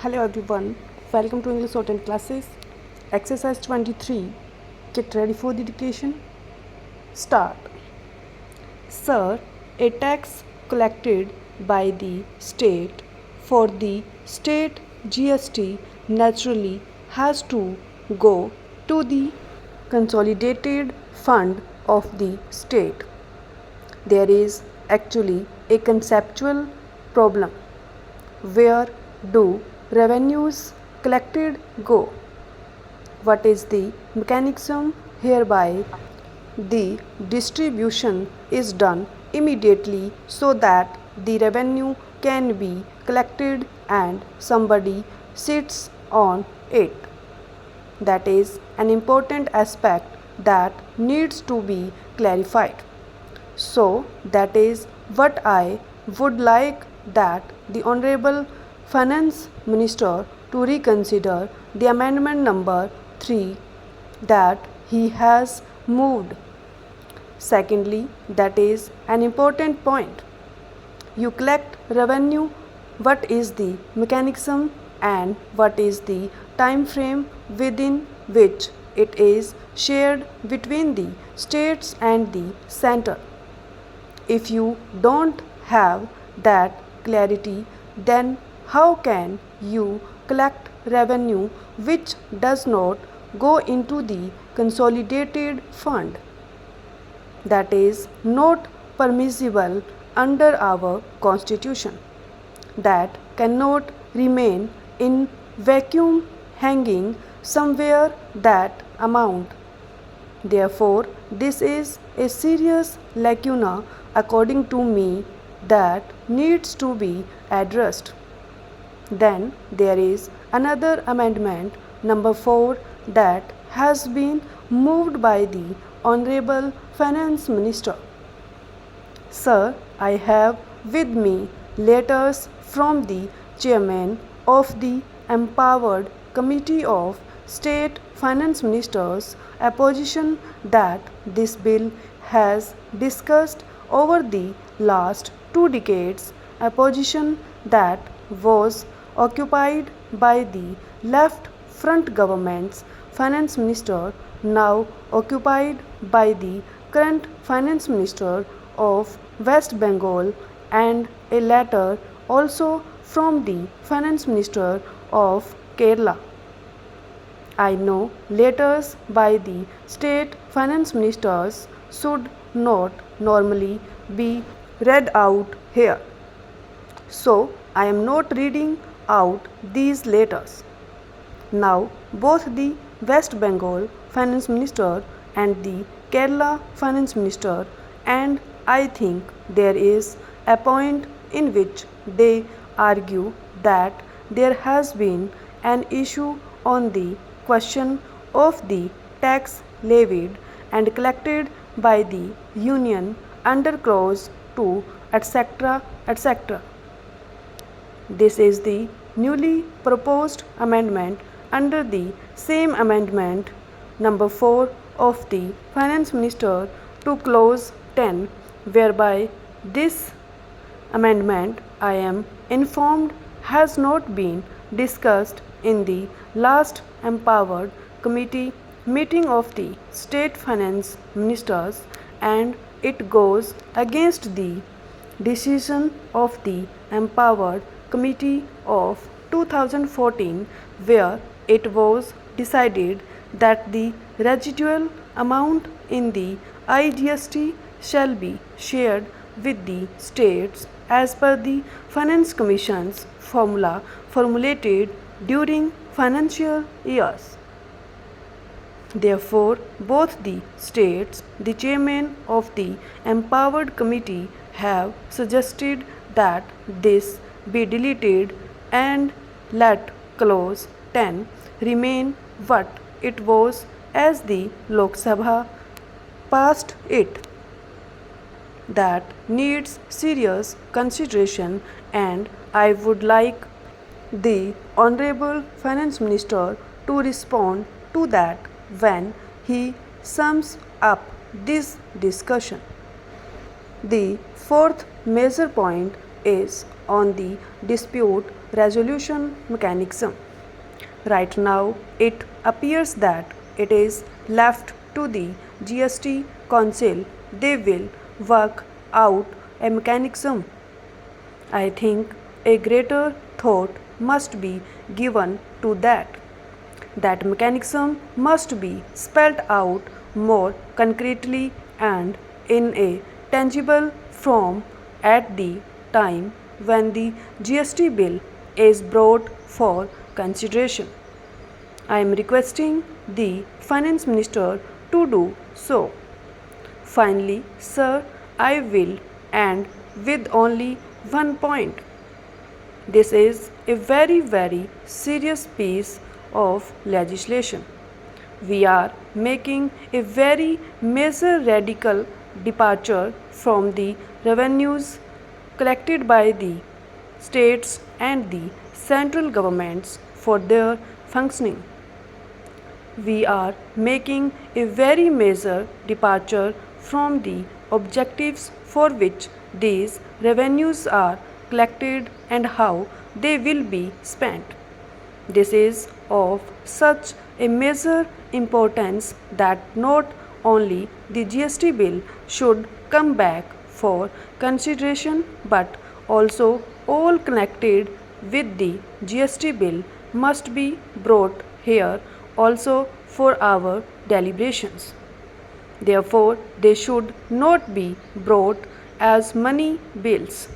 Hello everyone, welcome to English Shorthand classes. Exercise 23. Get ready for the dictation. Start. Sir, a tax collected by the state for the state GST naturally has to go to the consolidated fund of the state. There is actually a conceptual problem. Where do revenues collected go? What is the mechanism hereby the distribution is done immediately so that the revenue can be collected and somebody sits on it? That is an important aspect that needs to be clarified. So that is what I would like that the Honorable Finance Minister to reconsider the amendment number 3 that he has moved. Secondly, that is an important point. You collect revenue, what is the mechanism and what is the time frame within which it is shared between the states and the center. If you don't have that clarity, then how can you collect revenue which does not go into the consolidated fund? That is not permissible under our constitution. That cannot remain in vacuum hanging somewhere that amount. Therefore, this is a serious lacuna according to me that needs to be addressed. Then there is another amendment number 4 that has been moved by the Honorable Finance Minister. Sir, I have with me letters from the Chairman of the Empowered Committee of State Finance Ministers opposition that this bill has discussed over the last 2 decades, a position that was occupied by the left front government's finance minister, now occupied by the current finance minister of West Bengal, and a letter also from the finance minister of Kerala. I know letters by the state finance ministers should not normally be read out here. So I am not reading out these letters. Now both the West Bengal finance minister and the Kerala finance minister, and I think there is a point in which they argue that there has been an issue on the question of the tax levied and collected by the union under clause 2 etc. etc. This is the newly proposed amendment under the same amendment number 4 of the finance minister to clause 10, whereby this amendment, I am informed, has not been discussed in the last empowered committee meeting of the state finance ministers, and it goes against the decision of the empowered committee of 2014, where it was decided that the residual amount in the IGST shall be shared with the states as per the Finance Commission's formula formulated during financial years. Therefore, both the states, the chairman of the empowered committee, have suggested that this be deleted and let clause 10 remain what it was as the Lok Sabha passed it. That needs serious consideration, and I would like the Honorable Finance Minister to respond to that when he sums up this discussion. The fourth major point is on the dispute resolution mechanism. Right now, it appears that it is left to the GST Council. They will work out a mechanism. I think a greater thought must be given to that. That mechanism must be spelled out more concretely and in a tangible form at the time when the GST bill is brought for consideration. I am requesting the Finance Minister to do so. Finally, sir, I will end with only one point. This is a very serious piece of legislation. We are making a very major radical departure from the revenues collected by the states and the central governments for their functioning. We are making a very major departure from the objectives for which these revenues are collected and how they will be spent. This is of such a major importance that not only the GST bill should come back for consideration but also all connected with the GST bill must be brought here also for our deliberations. Therefore, they should not be brought as money bills.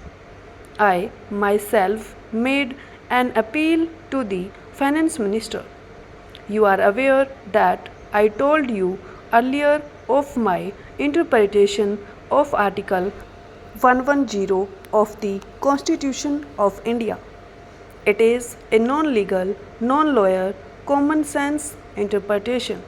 I myself made an appeal to the Finance Minister. You are aware that I told you earlier of my interpretation of Article 110 of the Constitution of India. It is a non-legal, non-lawyer, common sense interpretation.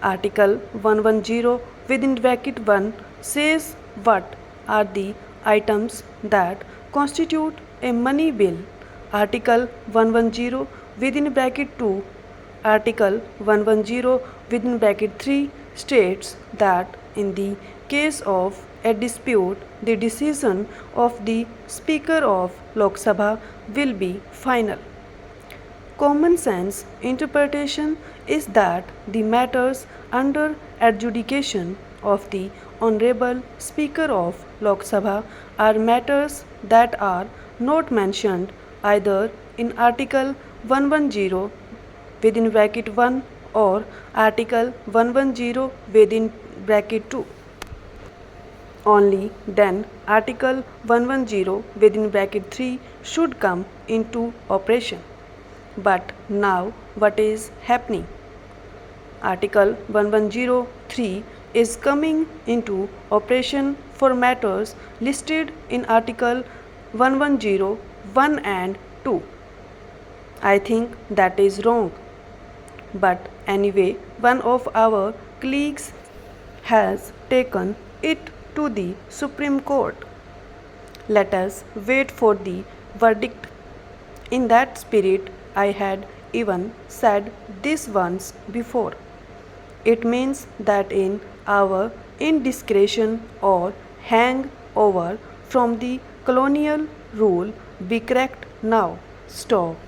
Article 110 within bracket 1 says what are the items that constitute a money bill. Article 110 within bracket 2, Article 110 within bracket 3 states that in the case of a dispute, the decision of the Speaker of Lok Sabha will be final. Common sense interpretation is that the matters under adjudication of the Honorable Speaker of Lok Sabha are matters that are not mentioned either in Article 110 within bracket 1 or Article 110 within bracket 2. Only then Article 110 within bracket 3 should come into operation. But now what is happening? Article 110(3) is coming into operation for matters listed in Article 110 1 and 2. I think that is wrong. But anyway, one of our colleagues has taken it to the Supreme Court. Let us wait for the verdict. In that spirit, I had even said this once before. It means that in our indiscretion or hangover from the colonial rule, be correct now. Stop.